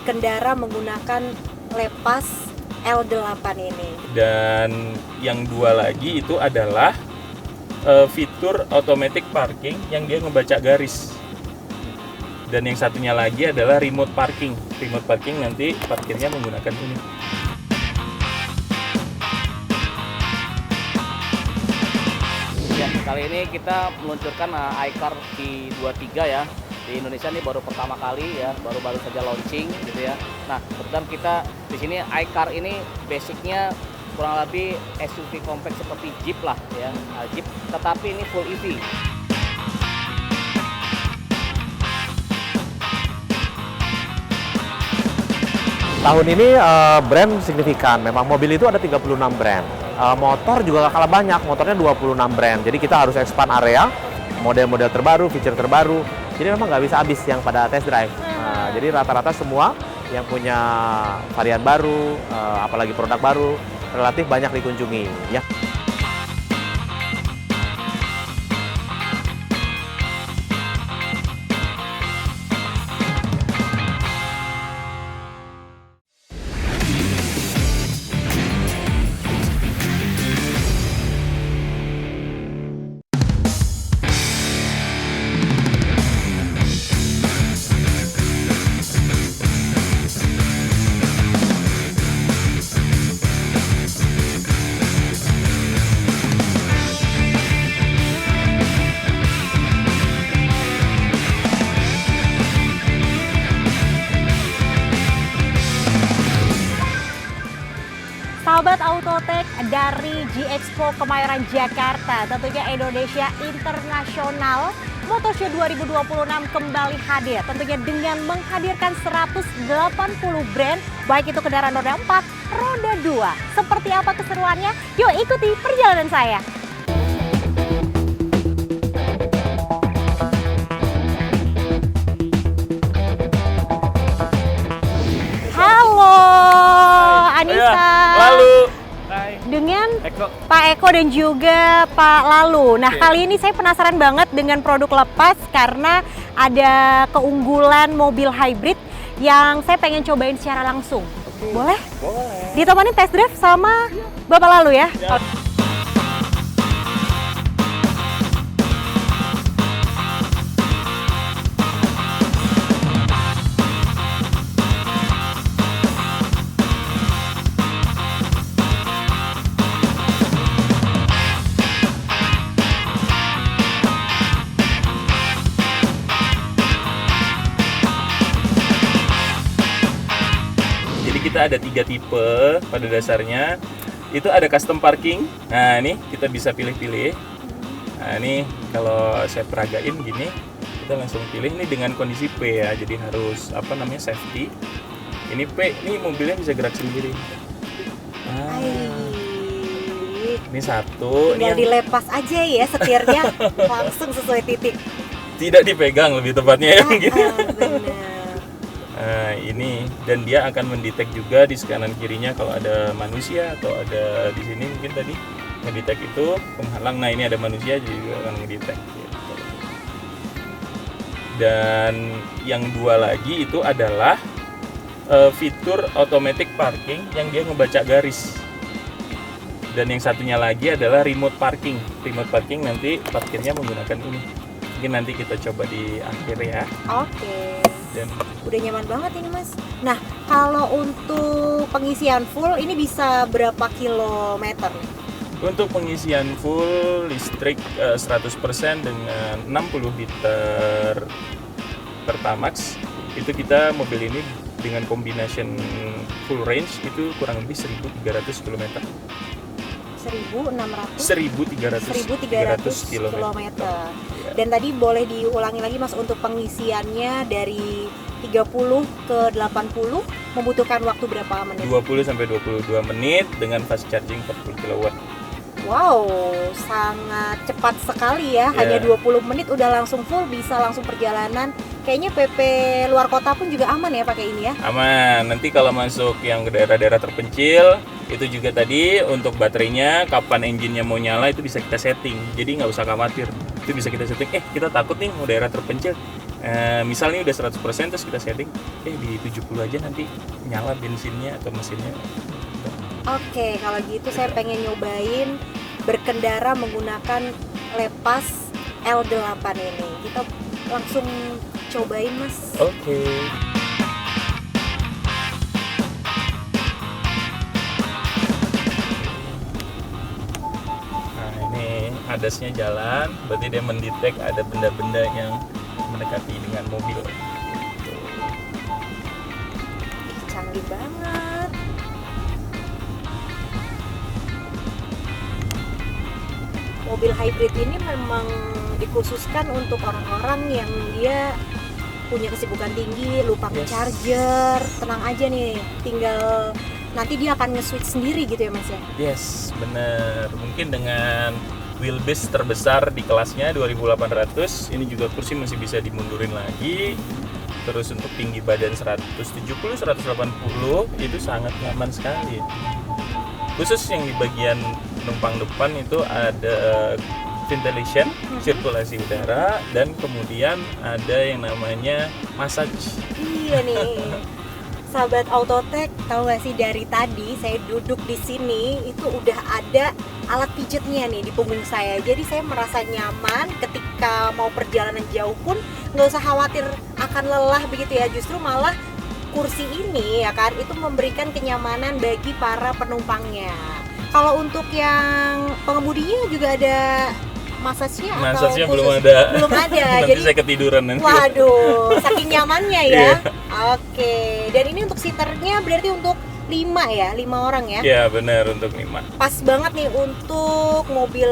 berkendara menggunakan Lepas L8 ini. Dan yang dua lagi itu adalah fitur automatic parking yang dia ngebaca garis. Dan yang satunya lagi adalah remote parking. Remote parking nanti parkirnya menggunakan ini. Ya, kali ini kita meluncurkan iCar T23 ya. Di Indonesia ini baru pertama kali ya, baru saja launching gitu ya. Nah, kebetulan kita di sini iCar ini basicnya kurang lebih SUV compact seperti Jeep lah ya, Jeep, tetapi ini full EV. Tahun ini brand signifikan, memang mobil itu ada 36 brand. Motor juga gak kalah banyak, motornya 26 brand. Jadi kita harus expand area, model-model terbaru, feature terbaru. Jadi memang nggak bisa habis yang pada test drive. Jadi rata-rata semua yang punya varian baru, apalagi produk baru, relatif banyak dikunjungi. Ya. Sahabat Autotech dari G-Expo Kemayoran Jakarta, tentunya Indonesia International Motor Show 2026 kembali hadir. Tentunya dengan menghadirkan 180 brand, baik itu kendaraan roda 4, roda 2. Seperti apa keseruannya? Yuk ikuti perjalanan saya. Halo, Anissa. Lalu Dengan Eko. Pak Eko dan juga Pak Lalu. Nah, kali ini saya penasaran banget dengan produk Lepas karena ada keunggulan mobil hybrid yang saya pengen cobain secara langsung. Boleh? boleh. Ditemani test drive sama Bapak Lalu ya? Kita ada 3 tipe pada dasarnya. Itu ada custom parking. Nah, ini kita bisa pilih-pilih. Nah, ini kalau saya peragain gini, kita langsung pilih ini dengan kondisi P ya. Jadi harus safety. Ini P, ini mobilnya bisa gerak sendiri. Nah, ini satu. Tinggal dilepas aja ya setirnya langsung sesuai titik. Tidak dipegang lebih tepatnya ya gitu. Benar. Nah, ini dan dia akan mendetek juga di kanan kirinya kalau ada manusia atau ada di sini mungkin tadi mendetek itu penghalang. Nah, ini ada manusia juga akan mendetek gitu. Dan yang dua lagi itu adalah fitur automatic parking yang dia ngebaca garis. Dan yang satunya lagi adalah remote parking. Remote parking nanti parkirnya menggunakan ini. Mungkin nanti kita coba di akhir ya. Oke. Dan Udah nyaman banget ini Mas. Nah, kalau untuk pengisian full ini bisa berapa kilometer? untuk pengisian full listrik 100% dengan 60 liter Pertamax, itu kita mobil ini dengan combination full range itu kurang lebih 1.300 km. 1.300 km. Dan tadi boleh diulangi lagi Mas, untuk pengisiannya dari 30 ke 80 membutuhkan waktu berapa menit? 20 sampai 22 menit dengan fast charging 40 kW. Wow, sangat cepat sekali ya. Hanya 20 menit udah langsung full, bisa langsung perjalanan. Kayaknya PP luar kota pun juga aman ya pakai ini ya? Aman. Nanti kalau masuk yang ke daerah-daerah terpencil, itu juga tadi untuk baterainya, kapan engine-nya mau nyala itu bisa kita setting. Jadi nggak usah khawatir. Itu bisa kita setting, kita takut nih mau daerah terpencil. Misalnya udah 100% terus kita setting di 70 aja nanti nyala bensinnya atau mesinnya. Oke, kalau gitu saya pengen nyobain berkendara menggunakan Lepas L8 ini. Kita langsung cobain, Mas. Oke. Nah, ini adasnya jalan, berarti dia mendetek ada benda-benda yang mendekati dengan mobil. Gitu. Canggih banget. Mobil hybrid ini memang dikhususkan untuk orang-orang yang dia punya kesibukan tinggi, lupa nge-charger. Tenang aja nih, tinggal nanti dia akan nge-switch sendiri gitu ya, Mas ya? Yes, bener. Mungkin dengan wheelbase terbesar di kelasnya 2800, ini juga kursi masih bisa dimundurin lagi. Terus untuk tinggi badan 170, 180 itu sangat nyaman sekali. Khusus yang di bagian penumpang depan itu ada ventilation, sirkulasi udara, dan kemudian ada yang namanya massage. Iya nih, sahabat Autotech, tahu gak sih dari tadi saya duduk di sini itu udah ada alat pijetnya nih di punggung saya. Jadi saya merasa nyaman ketika mau perjalanan jauh pun nggak usah khawatir akan lelah begitu ya. Justru malah kursi ini ya kan itu memberikan kenyamanan bagi para penumpangnya. Kalau untuk yang pengemudinya juga ada massage-nya atau Massage-nya khusus? belum ada. Belum ada. Nanti Jadi saya ketiduran nanti. waduh, saking nyamannya ya. Iya. Oke. Dan ini untuk seaternya berarti untuk 5 ya, 5 orang ya. Ya benar, untuk 5. Pas banget nih untuk mobil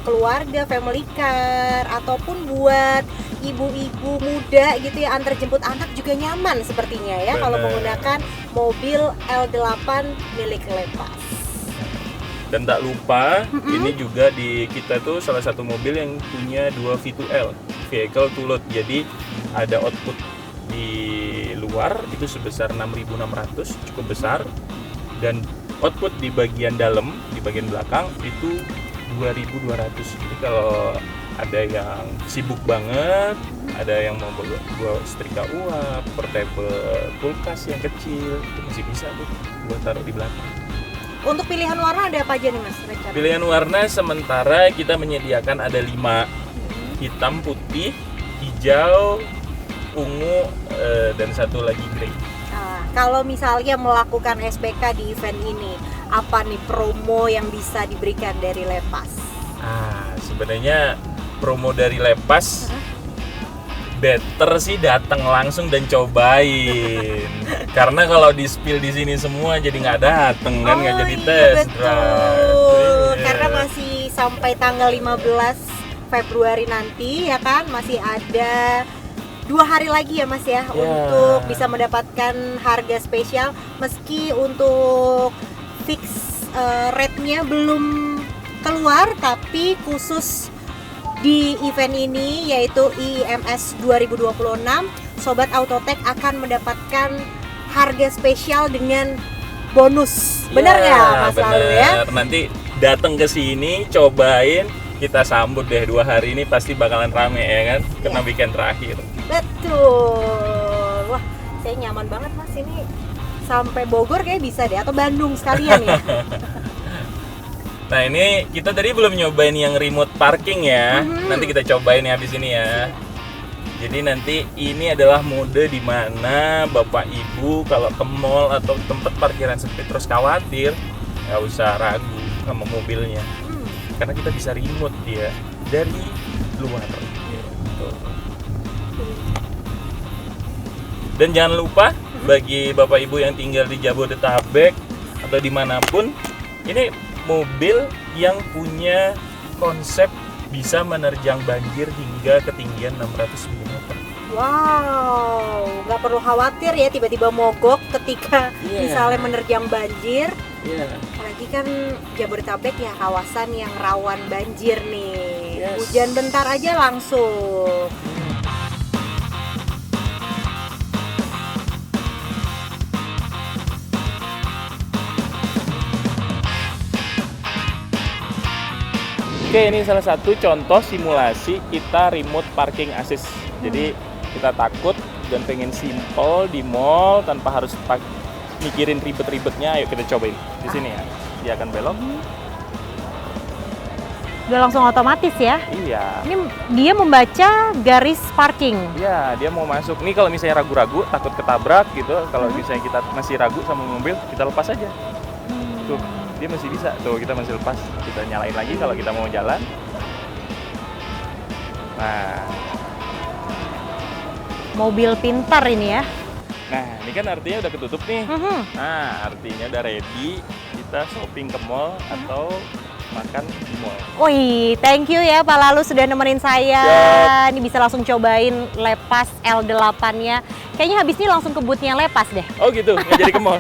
keluarga, family car, ataupun buat ibu-ibu muda gitu ya, antar jemput anak juga nyaman sepertinya ya. Kalau Bener. menggunakan mobil L8 milik Lepas. Dan tak lupa, ini juga di kita tuh salah satu mobil yang punya 2 V2L, vehicle to load. Jadi ada output di luar itu sebesar 6.600, cukup besar. Dan output di bagian dalam, di bagian belakang itu 2.200. Jadi kalau ada yang sibuk banget, ada yang mau bawa setrika uap, portable kulkas yang kecil, itu masih bisa tuh buat taruh di belakang. Untuk pilihan warna ada apa aja nih Mas? Rencana? Pilihan warna sementara kita menyediakan ada 5, hitam, putih, hijau, ungu, dan satu lagi grey. Nah, kalau misalnya melakukan SPK di event ini, apa nih promo yang bisa diberikan dari Lepas? Sebenarnya promo dari Lepas better sih datang langsung dan cobain. Karena kalau di spill di sini semua jadi nggak dateng kan, nggak jadi tes betul. drive. Karena masih sampai tanggal 15 Februari nanti ya kan, masih ada 2 hari lagi ya Mas ya, untuk bisa mendapatkan harga spesial. Meski untuk fix rate-nya belum keluar, tapi khusus di event ini yaitu IMS 2026, Sobat Autotech akan mendapatkan harga spesial dengan bonus. Benar ya Mas Lalu ya? Nanti datang ke sini, cobain, kita sambut deh 2 hari ini pasti bakalan rame ya kan, karena weekend terakhir. Betul. Wah, saya nyaman banget Mas ini. Sampai Bogor kayak bisa deh, atau Bandung sekalian ya. Nah ini kita tadi belum nyobain yang remote parking ya. Nanti kita cobain ya habis ini ya. Jadi nanti ini adalah mode di mana Bapak Ibu kalau ke mall atau tempat parkiran sempit terus khawatir, nggak usah ragu sama mobilnya. Karena kita bisa remote dia dari luar. Gitu. Dan jangan lupa bagi Bapak Ibu yang tinggal di Jabodetabek atau dimanapun, ini mobil yang punya konsep bisa menerjang banjir hingga ketinggian 600 mm. Wow, nggak perlu khawatir ya tiba-tiba mogok ketika misalnya menerjang banjir. Apalagi kan Jabodetabek ya kawasan yang rawan banjir nih. Hujan bentar aja langsung. Oke, ini salah satu contoh simulasi kita remote parking assist. Jadi kita takut dan pengen simple di mall tanpa harus mikirin ribet-ribetnya. Ayo kita cobain di sini ya. Dia akan belok. Udah langsung otomatis ya. Iya. Ini dia membaca garis parking. Iya, dia mau masuk. Nih kalau misalnya ragu-ragu, takut ketabrak gitu. Kalau misalnya kita masih ragu sama mobil, kita lepas aja. Tuh, dia masih bisa. Tuh, kita masih lepas. Kita nyalain lagi kalau kita mau jalan. Nah, Mobil pintar ini ya. ini kan artinya udah ketutup nih. Nah, artinya udah ready. Kita shopping ke mall atau makan di mall. Wih, thank you ya Pak Lalu sudah nemenin saya. Siap. Ini bisa langsung cobain Lepas L8-nya. Kayaknya habis ini langsung ke booth-nya Lepas deh. Oh gitu, nggak jadi ke mall.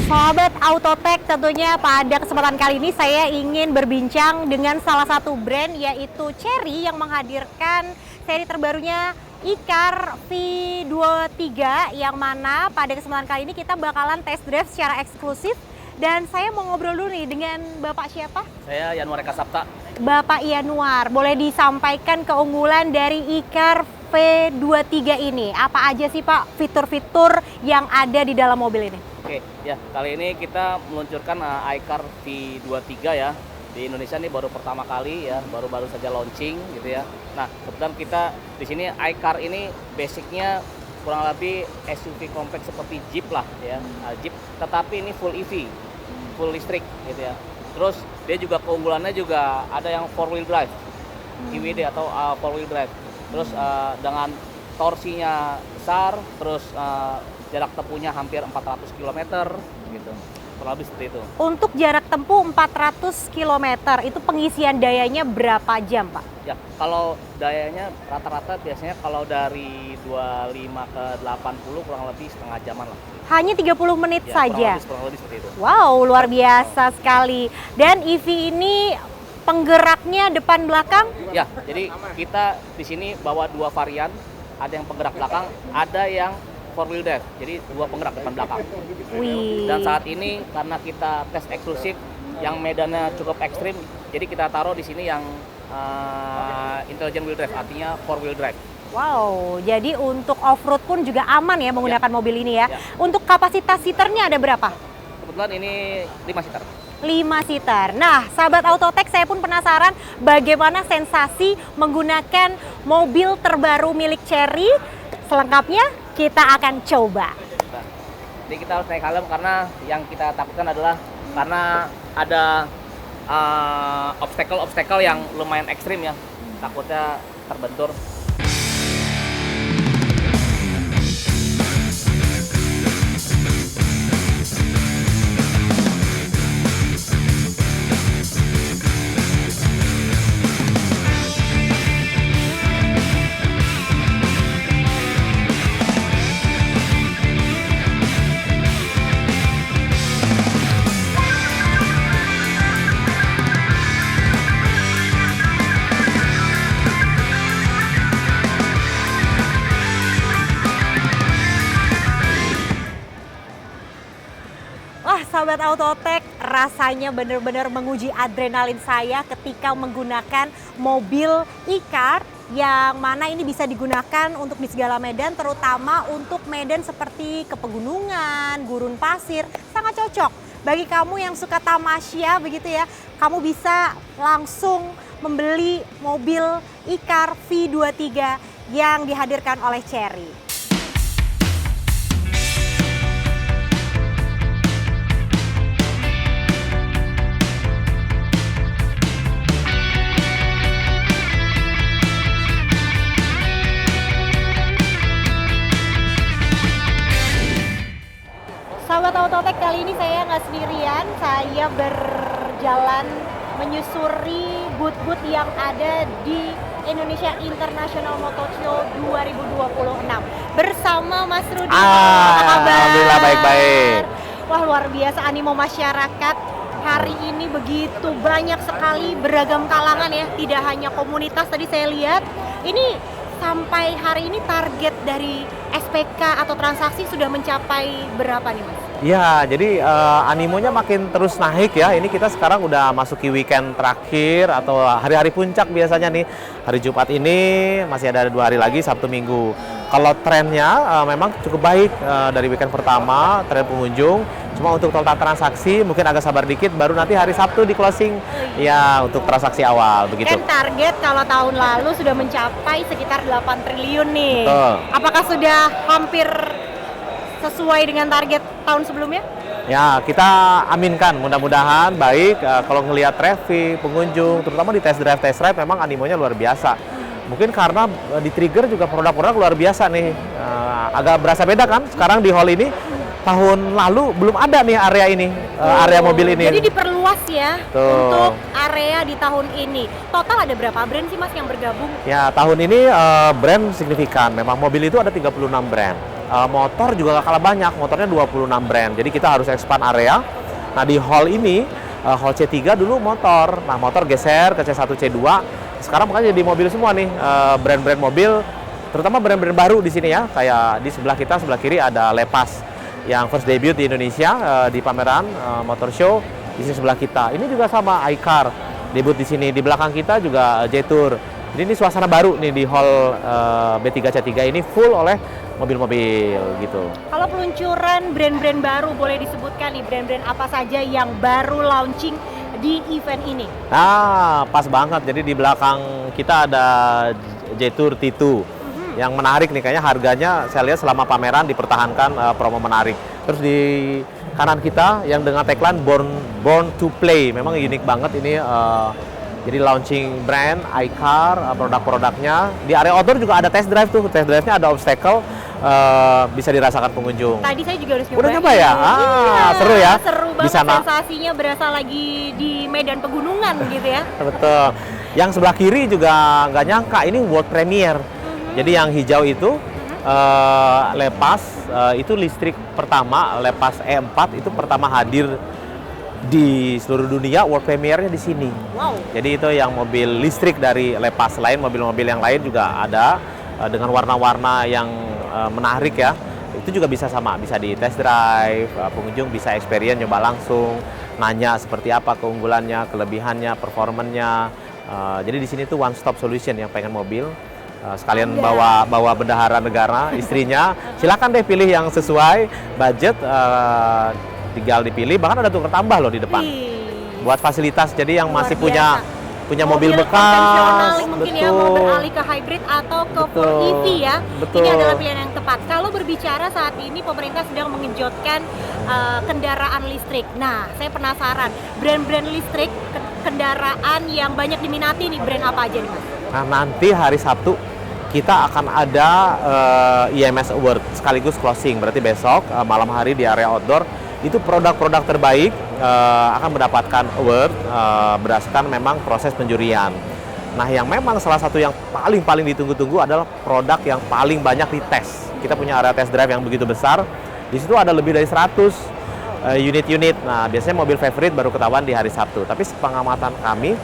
Sahabat Autotech, tentunya pada kesempatan kali ini saya ingin berbincang dengan salah satu brand yaitu Chery yang menghadirkan seri terbarunya e-car V23 yang mana pada kesempatan kali ini kita bakalan test drive secara eksklusif dan saya mau ngobrol dulu nih dengan Bapak siapa? Saya Yanuar Eka Sapta. Bapak Yanuar, boleh disampaikan keunggulan dari e-car V23 ini? Apa aja sih Pak fitur-fitur yang ada di dalam mobil ini? Oke, ya kali ini kita meluncurkan iCar V23 ya. Di Indonesia ini baru pertama kali ya, baru saja launching gitu ya. Nah, kebetulan kita di sini iCar ini basicnya kurang lebih SUV kompak seperti Jeep lah ya, Jeep. Tetapi ini full EV, full listrik gitu ya. Terus dia juga keunggulannya juga ada yang 4-wheel drive, EWD atau 4-wheel drive. Terus dengan torsinya besar, terus jarak tempuhnya hampir 400 km gitu. Kurang lebih seperti itu. Untuk jarak tempuh 400 km, itu pengisian dayanya berapa jam, Pak? Ya, kalau dayanya rata-rata biasanya kalau dari 25 ke 80 kurang lebih setengah jaman lah. Hanya 30 menit Ya, saja? kurang lebih seperti itu. Wow, luar biasa sekali. Dan EV ini penggeraknya depan belakang? Ya, jadi kita di sini bawa dua varian. Ada yang penggerak belakang, ada yang 4-wheel drive, jadi dua penggerak depan belakang. Wih. Dan saat ini karena kita tes eksklusif yang medannya cukup ekstrim, jadi kita taruh di sini yang intelligent wheel drive, artinya 4-wheel drive. Wow, jadi untuk off-road pun juga aman ya menggunakan mobil ini ya. Ya. Untuk kapasitas seaternya ada berapa? Kebetulan ini 5 seater. 5 seater. Nah, sahabat Autotech, saya pun penasaran bagaimana sensasi menggunakan mobil terbaru milik Chery. Selengkapnya kita akan coba. Nah, jadi kita harus naik helm karena yang kita takutkan adalah karena ada obstacle yang lumayan ekstrim ya. Takutnya terbentur. Wah, sahabat Autotech, rasanya benar-benar menguji adrenalin saya ketika menggunakan mobil e-car yang mana ini bisa digunakan untuk di segala medan, terutama untuk medan seperti ke pegunungan, gurun pasir, sangat cocok. Bagi kamu yang suka tamasya begitu ya, kamu bisa langsung membeli mobil e-car V23 yang dihadirkan oleh Chery. Sahabat Autotech, kali ini saya nggak sendirian, saya berjalan menyusuri booth-booth yang ada di Indonesia International Motor Show 2026 bersama Mas Rudi. Apa kabar? Alhamdulillah baik-baik. Wah, luar biasa animo masyarakat hari ini, begitu banyak sekali beragam kalangan ya, tidak hanya komunitas. Tadi saya lihat ini sampai hari ini target dari SPK atau transaksi sudah mencapai berapa nih Mas? Ya, jadi animonya makin terus naik ya. Ini kita sekarang udah masuki weekend terakhir atau hari-hari puncak biasanya nih. Hari Jumat ini masih ada 2 hari lagi, Sabtu Minggu. Kalau trennya memang cukup baik dari weekend pertama, tren pengunjung. Cuma untuk total transaksi mungkin agak sabar dikit, baru nanti hari Sabtu di closing ya untuk transaksi awal begitu. Kan target kalau tahun lalu sudah mencapai sekitar 8 triliun nih. Betul. Apakah sudah hampir sesuai dengan target tahun sebelumnya? Ya, kita aminkan mudah-mudahan baik. Kalau ngelihat traffic, pengunjung, terutama di test drive memang animonya luar biasa. Mungkin karena di trigger juga produk-produk luar biasa nih. Agak berasa beda kan sekarang di hall ini. Tahun lalu belum ada nih area ini, area mobil ini. Jadi diperluas ya Tuh. untuk area di tahun ini. Total ada berapa brand sih Mas yang bergabung? Ya, tahun ini brand signifikan. Memang mobil itu ada 36 brand. Motor juga gak kalah banyak, motornya 26 brand. Jadi kita harus expand area. Nah, di hall ini, hall C3 dulu motor. Nah, motor geser ke C1, C2. Sekarang makanya jadi mobil semua nih, brand-brand mobil, terutama brand-brand baru di sini ya. Kayak di sebelah kita, sebelah kiri ada Lepas yang first debut di Indonesia di pameran motor show. Di sini sebelah kita. Ini juga sama iCar debut di sini. Di belakang kita juga Jetour. Jadi ini suasana baru nih di hall B3 C3 ini full oleh mobil-mobil gitu. Kalau peluncuran brand-brand baru boleh disebutkan nih brand-brand apa saja yang baru launching di event ini? Nah, pas banget. Jadi di belakang kita ada Jetour T2. Yang menarik nih, kayaknya harganya saya lihat selama pameran dipertahankan promo menarik. Terus di kanan kita yang dengan tagline Born to Play, memang unik banget ini. Jadi launching brand, iCar, produk-produknya. Di area outdoor juga ada test drive tuh. Test drive-nya ada obstacle, bisa dirasakan pengunjung. Tadi saya juga harus nyobain. Udah nyoba ya? Iya, Seru ya? Seru Di banget, sana. sensasinya berasa lagi di medan pegunungan gitu ya. Betul. Yang sebelah kiri juga nggak nyangka, ini world premiere. Jadi yang hijau itu Lepas, itu listrik pertama, Lepas E4 itu pertama hadir di seluruh dunia, world premiere-nya di sini. Wow. Jadi itu yang mobil listrik dari Lepas. Selain mobil-mobil yang lain juga ada dengan warna-warna yang menarik ya. Itu juga bisa sama, bisa di test drive, pengunjung bisa experience, nyoba langsung, nanya seperti apa keunggulannya, kelebihannya, performanya. Jadi di sini tuh one stop solution yang pengen mobil. Sekalian bawa bendahara negara, istrinya, silakan deh pilih yang sesuai budget, tinggal dipilih. Bahkan ada tukar tambah loh di depan buat fasilitas. Jadi yang masih punya mobil bekas, konvensional mungkin ya, mau betul. beralih ke hybrid atau ke full EV ya. Betul. Ini adalah pilihan yang tepat. Kalau berbicara saat ini pemerintah sedang mengejutkan kendaraan listrik. Nah, saya penasaran, brand-brand listrik kendaraan yang banyak diminati nih, brand apa aja nih Mas? Nah, nanti hari Sabtu kita akan ada IMS Award sekaligus closing. Berarti besok malam hari di area outdoor itu produk-produk terbaik akan mendapatkan award berdasarkan memang proses penjurian. Nah, yang memang salah satu yang paling ditunggu-tunggu adalah produk yang paling banyak dites. Kita punya area test drive yang begitu besar. Di situ ada lebih dari 100 unit-unit. Nah, biasanya mobil favorite baru ketahuan di hari Sabtu. Tapi pengamatan kami,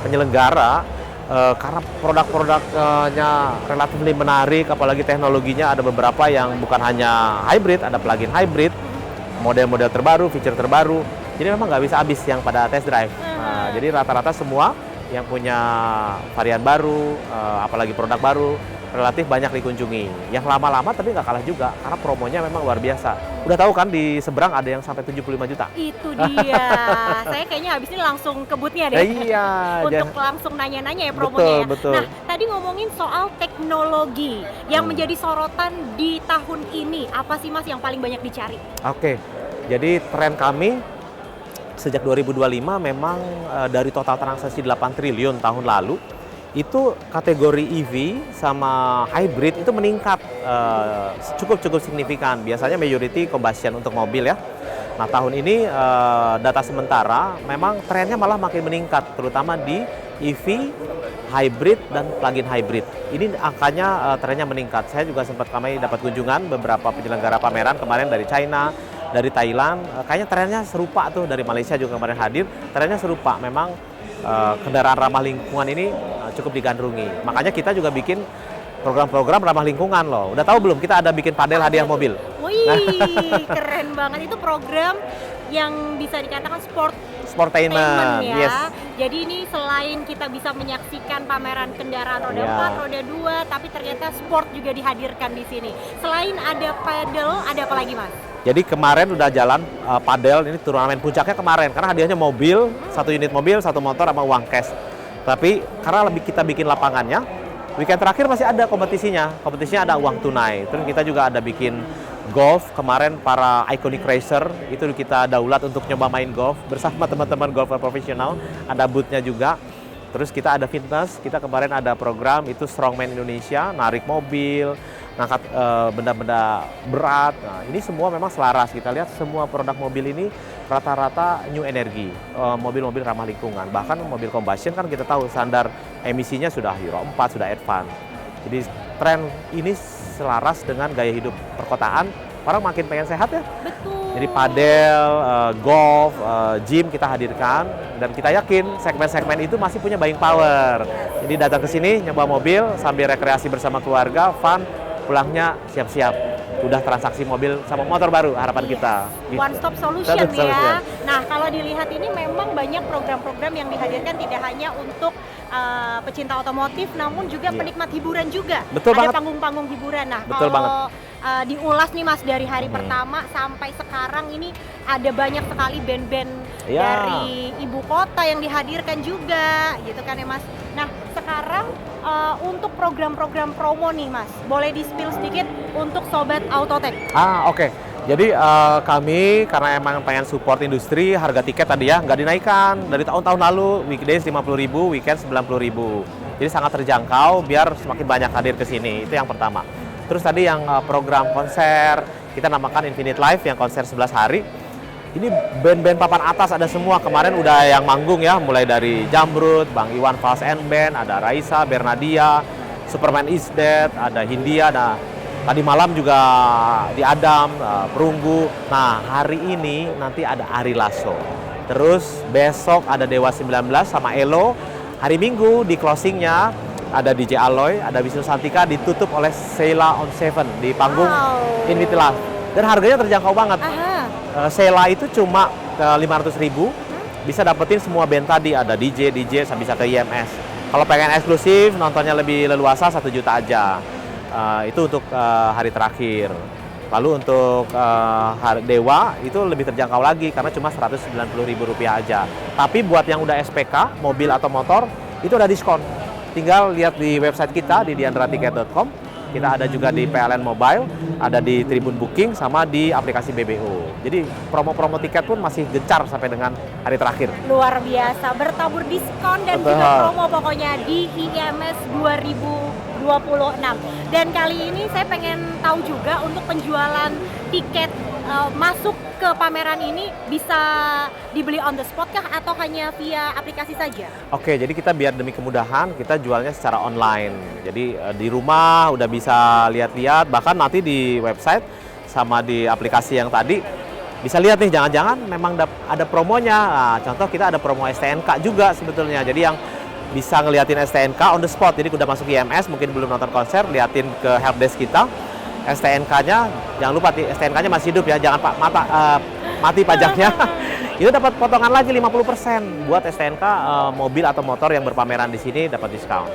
penyelenggara, karena produk-produknya relatif menarik, apalagi teknologinya ada beberapa yang bukan hanya hybrid, ada plug-in hybrid, model-model terbaru, feature terbaru. Jadi memang nggak bisa habis yang pada test drive. Nah, jadi rata-rata semua yang punya varian baru, apalagi produk baru, relatif banyak dikunjungi. Yang lama-lama tapi nggak kalah juga, karena promonya memang luar biasa. Udah tahu kan di seberang ada yang sampai 75 juta. Itu dia. Saya kayaknya habis ini langsung ke booth-nya deh. Iya. Untuk langsung nanya-nanya ya promonya. Betul. Nah, tadi ngomongin soal teknologi yang menjadi sorotan di tahun ini. Apa sih Mas yang paling banyak dicari? Oke. Jadi tren kami sejak 2025 memang dari total transaksi 8 triliun tahun lalu, itu kategori EV sama hybrid itu meningkat cukup signifikan. Biasanya majority combustion untuk mobil ya. Nah, tahun ini data sementara memang trennya malah makin meningkat, terutama di EV, hybrid dan plug-in hybrid. Ini angkanya trennya meningkat. Saya juga sempat kami dapat kunjungan beberapa penyelenggara pameran kemarin dari China, dari Thailand. Kayaknya trennya serupa tuh, dari Malaysia juga kemarin hadir. Trennya serupa. Memang kendaraan ramah lingkungan ini cukup digandrungi. Makanya kita juga bikin program-program ramah lingkungan loh. Udah tahu belum kita ada bikin padel hadiah mobil? Wih, keren banget. Itu program yang bisa dikatakan Sportainment, ya. yes. Jadi ini selain kita bisa menyaksikan pameran kendaraan roda Ya. 4, roda 2, tapi ternyata sport juga dihadirkan di sini. Selain ada pedal, ada apa lagi, Mas? Jadi kemarin udah jalan padel, ini turnamen puncaknya kemarin karena hadiahnya mobil, 1 unit mobil, 1 motor sama uang cash. Tapi karena kita bikin lapangannya, weekend terakhir masih ada kompetisinya. Kompetisinya ada uang tunai. Terus kita juga ada bikin golf kemarin, para iconic racer itu kita daulat untuk nyoba main golf bersama teman-teman golfer profesional. Ada boothnya juga. Terus kita ada fitness, kita kemarin ada program itu Strongman Indonesia, narik mobil, ngangkat benda-benda berat. Nah, ini semua memang selaras. Kita lihat semua produk mobil ini rata-rata new energy, mobil-mobil ramah lingkungan. Bahkan mobil combustion kan kita tahu standar emisinya sudah Euro 4, sudah advance. Jadi tren ini selaras dengan gaya hidup perkotaan. Orang makin pengen sehat ya. Betul. Jadi padel, golf, gym kita hadirkan dan kita yakin segmen-segmen itu masih punya buying power. Jadi datang ke sini nyoba mobil sambil rekreasi bersama keluarga, fun, pulangnya siap-siap udah transaksi mobil sama motor baru, harapan kita. One stop solution One stop ya. solution. Nah, kalau dilihat ini memang banyak program-program yang dihadirkan tidak hanya untuk pecinta otomotif, namun juga Iya. penikmat hiburan juga. Betul Ada banget. panggung-panggung hiburan. Nah, Betul kalau diulas nih Mas dari hari pertama sampai sekarang ini ada banyak sekali band-band Iya. dari ibu kota yang dihadirkan juga, gitu kan ya Mas. Nah, sekarang untuk program-program promo nih Mas, boleh di-spill sedikit untuk Sobat Autotech. Oke. Jadi kami karena emang pengen support industri, harga tiket tadi ya nggak dinaikkan. Dari tahun-tahun lalu, weekdays 50.000, weekend 90.000. Jadi sangat terjangkau biar semakin banyak hadir ke sini. Itu yang pertama. Terus tadi yang program konser, kita namakan Infinite Live yang konser 11 hari. Ini band-band papan atas ada semua. Kemarin udah yang manggung ya, mulai dari Jamrud, Bang Iwan Fals and Band, ada Raisa, Bernadia, Superman is Dead, ada Hindia, ada tadi malam juga di Adam, Perunggu. Nah, hari ini nanti ada Ari Lasso. Terus besok ada Dewa 19 sama Elo. Hari Minggu di closingnya ada DJ Aloy, ada Wisnu Santika, ditutup oleh Sheila on Seven di panggung Infinite Live. Dan harganya terjangkau banget. Sheila itu cuma 500.000, bisa dapetin semua band tadi, ada DJ, bisa ke IMS. Kalau pengen eksklusif, nontonnya lebih leluasa 1 juta aja. Itu untuk hari terakhir. Lalu untuk Dewa itu lebih terjangkau lagi karena cuma Rp190.000 aja. Tapi buat yang udah SPK, mobil atau motor, itu ada diskon. Tinggal lihat di website kita di diandratiket.com. Kita ada juga di PLN Mobile, ada di Tribun Booking, sama di aplikasi BBO. Jadi promo-promo tiket pun masih gencar sampai dengan hari terakhir. Luar biasa, bertabur diskon dan Betul. juga promo pokoknya di IMS 2026. Dan kali ini saya pengen tahu juga untuk penjualan tiket masuk ke pameran ini bisa dibeli on the spot kah atau hanya via aplikasi saja? Oke, jadi kita biar demi kemudahan kita jualnya secara online. Jadi di rumah udah bisa lihat-lihat, bahkan nanti di website sama di aplikasi yang tadi bisa lihat nih, jangan-jangan memang ada promonya. Nah, contoh kita ada promo STNK juga sebetulnya. Jadi yang bisa ngeliatin STNK on the spot. Jadi udah masuk IMS, mungkin belum nonton konser, liatin ke helpdesk kita. STNK-nya, jangan lupa STNK-nya masih hidup ya, jangan mati pajaknya. Itu dapat potongan lagi 50% buat STNK mobil atau motor yang berpameran di sini dapat diskon.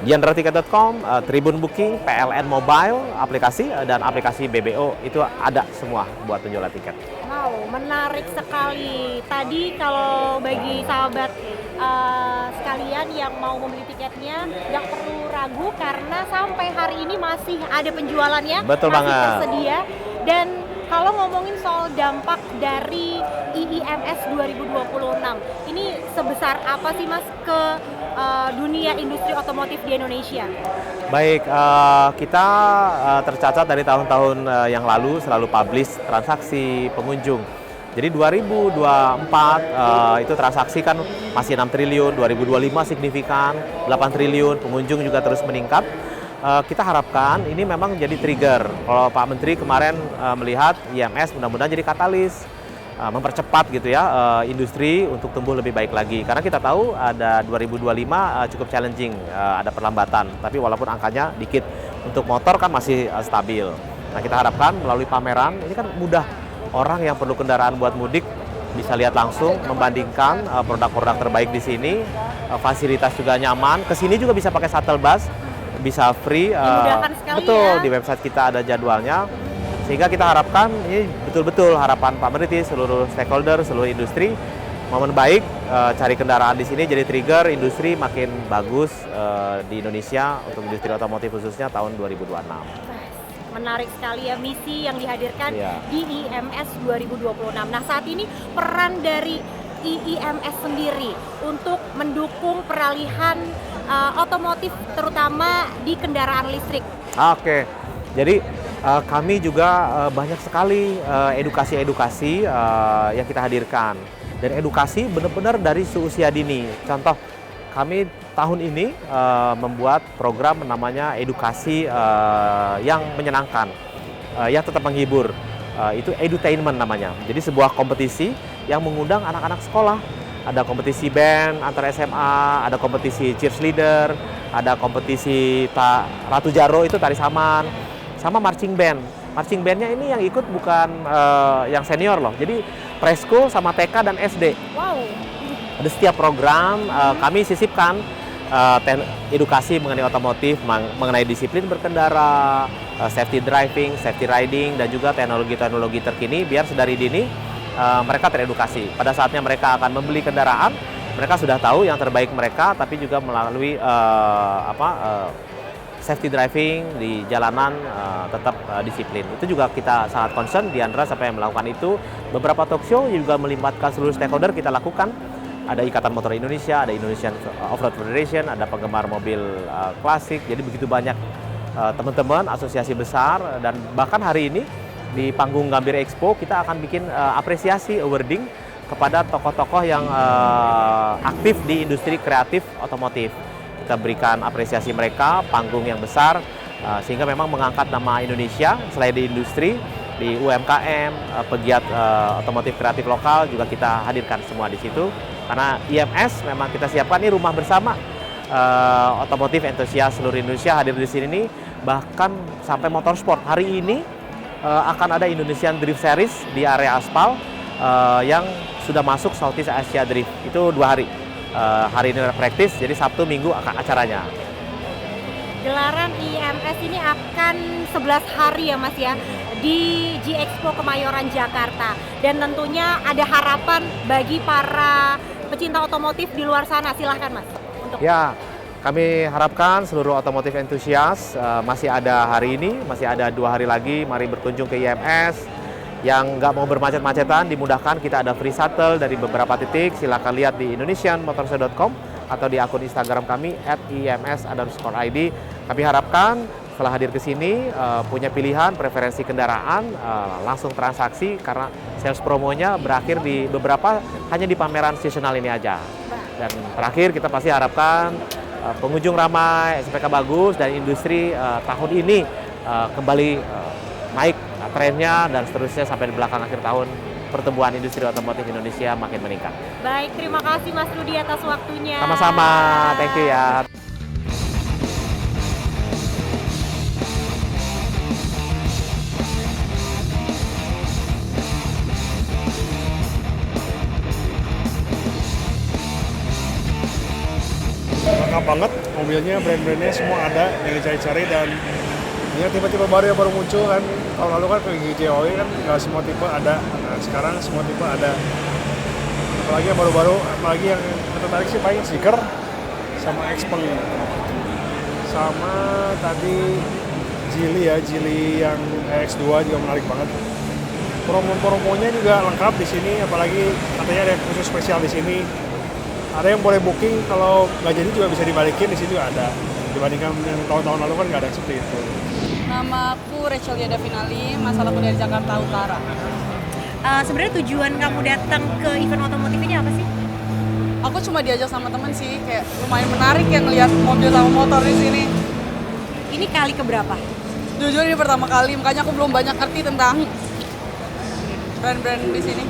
diandratiket.com, Tribun Booking, PLN Mobile, aplikasi dan aplikasi BBO itu ada semua buat penjualan tiket. Wow, menarik sekali. Tadi kalau bagi sahabat sekalian yang mau membeli tiketnya nggak perlu ragu karena sampai hari ini masih ada penjualannya. Betul masih banget. tersedia. Dan kalau ngomongin soal dampak dari IIMS 2026, ini sebesar apa sih Mas ke dunia industri otomotif di Indonesia? Baik, kita tercatat dari tahun-tahun yang lalu selalu publish transaksi pengunjung. Jadi 2024 itu transaksi kan masih 6 triliun, 2025 signifikan, 8 triliun, pengunjung juga terus meningkat. Kita harapkan ini memang jadi trigger. Kalau Pak Menteri kemarin melihat IMS mudah-mudahan jadi katalis mempercepat gitu ya industri untuk tumbuh lebih baik lagi. Karena kita tahu ada 2025 cukup challenging, ada perlambatan. Tapi walaupun angkanya dikit, untuk motor kan masih stabil. Nah, kita harapkan melalui pameran ini kan mudah, orang yang perlu kendaraan buat mudik bisa lihat langsung, membandingkan produk-produk terbaik di sini. Fasilitas juga nyaman. Kesini juga bisa pakai shuttle bus, bisa free. Dimudahkan sekali betul, ya. di website kita ada jadwalnya. Sehingga kita harapkan ini betul-betul harapan Pak Meniti, seluruh stakeholder, seluruh industri, momen baik cari kendaraan di sini jadi trigger industri makin bagus di Indonesia untuk industri otomotif khususnya tahun 2026. Menarik sekali ya misi yang dihadirkan Iya. di IIMS 2026. Nah, saat ini peran dari IIMS sendiri untuk mendukung peralihan otomotif terutama di kendaraan listrik. Oke, jadi kami juga banyak sekali edukasi-edukasi yang kita hadirkan. Dan edukasi benar-benar dari seusia dini. Contoh, kami tahun ini membuat program namanya edukasi yang menyenangkan, yang tetap menghibur. Itu edutainment namanya. Jadi sebuah kompetisi yang mengundang anak-anak sekolah. Ada kompetisi band antar SMA, ada kompetisi cheerleader, ada kompetisi Ratu Jaro itu tari saman, sama marching band. Marching bandnya ini yang ikut bukan yang senior loh. Jadi preschool sama TK dan SD. Wow. Ada setiap program kami sisipkan edukasi mengenai otomotif, mengenai disiplin berkendara, safety driving, safety riding, dan juga teknologi-teknologi terkini biar sedari dini mereka teredukasi. Pada saatnya mereka akan membeli kendaraan, mereka sudah tahu yang terbaik mereka, tapi juga melalui safety driving di jalanan tetap disiplin. Itu juga kita sangat concern, Diandra sampai melakukan itu. Beberapa talk show juga melibatkan seluruh stakeholder kita lakukan. Ada Ikatan Motor Indonesia, ada Indonesian Off-Road Federation, ada penggemar mobil klasik. Jadi begitu banyak teman-teman, asosiasi besar, dan bahkan hari ini di panggung Gambir Expo kita akan bikin apresiasi awarding kepada tokoh-tokoh yang aktif di industri kreatif otomotif. Kita berikan apresiasi mereka, panggung yang besar, sehingga memang mengangkat nama Indonesia selain di industri, di UMKM, pegiat otomotif kreatif lokal juga kita hadirkan semua di situ. Karena IMS memang kita siapkan ini rumah bersama otomotif entusias seluruh Indonesia hadir di sini nih, bahkan sampai motorsport. Hari ini akan ada Indonesian Drift Series di area aspal yang sudah masuk Southeast Asia Drift. Itu 2 hari. Hari ini praktis, jadi Sabtu Minggu akan acaranya. Gelaran IIMS ini akan 11 hari ya Mas ya di G-Expo Kemayoran Jakarta, dan tentunya ada harapan bagi para pecinta otomotif di luar sana. Silahkan Mas. Ya, kami harapkan seluruh otomotif entusias masih ada hari ini, masih ada 2 hari lagi, mari berkunjung ke IIMS. Yang nggak mau bermacet-macetan dimudahkan, kita ada free shuttle dari beberapa titik. Silakan lihat di indonesianmotorshow.com atau di akun Instagram kami @ims_id. Kami harapkan setelah hadir ke sini punya pilihan preferensi kendaraan, langsung transaksi karena sales promonya berakhir di beberapa hanya di pameran seasonal ini aja. Dan terakhir kita pasti harapkan pengunjung ramai, SPK bagus, dan industri tahun ini kembali naik trennya, dan seterusnya sampai di belakang akhir tahun pertumbuhan industri otomotif Indonesia makin meningkat. Baik, terima kasih Mas Rudi atas waktunya. Sama-sama, thank you ya. Lengkap banget, mobilnya, brand-brandnya semua ada yang dicari-cari, dan ini tipe-tipe baru yang baru muncul kan. Kalau lalu kan kayak GTOE kan nggak semua tipe ada, nah sekarang semua tipe ada. Apalagi yang baru-baru, apalagi yang tertarik sih paling stiker sama Xpeng, sama tadi Geely yang X2 juga menarik banget. Promo-promonya juga lengkap di sini, apalagi katanya ada khusus spesial di sini. Ada yang boleh booking, kalau nggak jadi juga bisa dibalikin, di sini juga ada. Dibandingkan yang tahun-tahun lalu kan nggak ada seperti itu. Nama aku Rechelia Davinali, masalahku dari Jakarta Utara. Sebenarnya tujuan kamu datang ke event otomotif ini apa sih? Aku cuma diajak sama temen sih, kayak lumayan menarik ya ngelihat mobil sama motor di sini. Ini kali keberapa? Jujur ini pertama kali, makanya aku belum banyak ngerti tentang brand-brand di sini.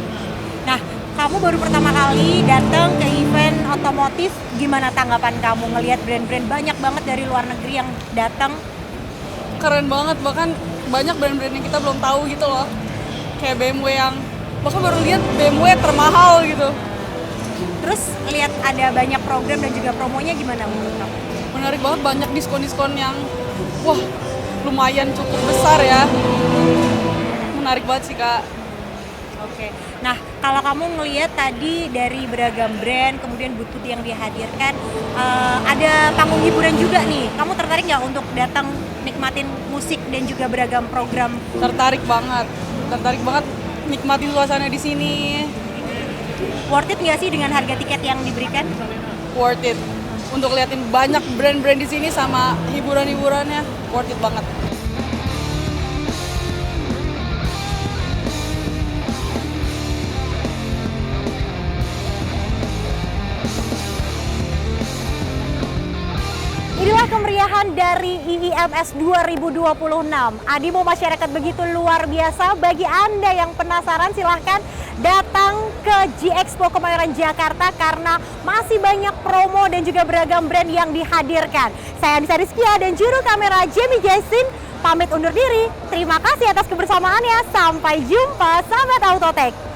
Nah, kamu baru pertama kali datang ke event otomotif, gimana tanggapan kamu ngelihat brand-brand banyak banget dari luar negeri yang datang? Keren banget, bahkan banyak brand-brand yang kita belum tahu gitu loh. Kayak BMW yang, bahkan baru lihat BMW termahal gitu. Terus lihat ada banyak program dan juga promonya gimana menurut kamu? Menarik banget, banyak diskon-diskon yang wah lumayan cukup besar ya. Menarik banget sih Kak. Oke. Nah, kalau kamu ngelihat tadi dari beragam brand, kemudian booth yang dihadirkan, ada panggung hiburan juga nih. Kamu tertarik nggak untuk datang nikmatin musik dan juga beragam program? Tertarik banget nikmatin suasana di sini. Worth it nggak sih dengan harga tiket yang diberikan? Worth it. Untuk liatin banyak brand-brand di sini sama hiburan-hiburannya, worth it banget. Inilah kemeriahan dari IIMS 2026. Animo masyarakat begitu luar biasa. Bagi Anda yang penasaran, silahkan datang ke G-Expo Kemayoran Jakarta karena masih banyak promo dan juga beragam brand yang dihadirkan. Saya Anissa Rizkia dan juru kamera Jamie Jasin pamit undur diri. Terima kasih atas kebersamaannya. Sampai jumpa, sahabat Autotech.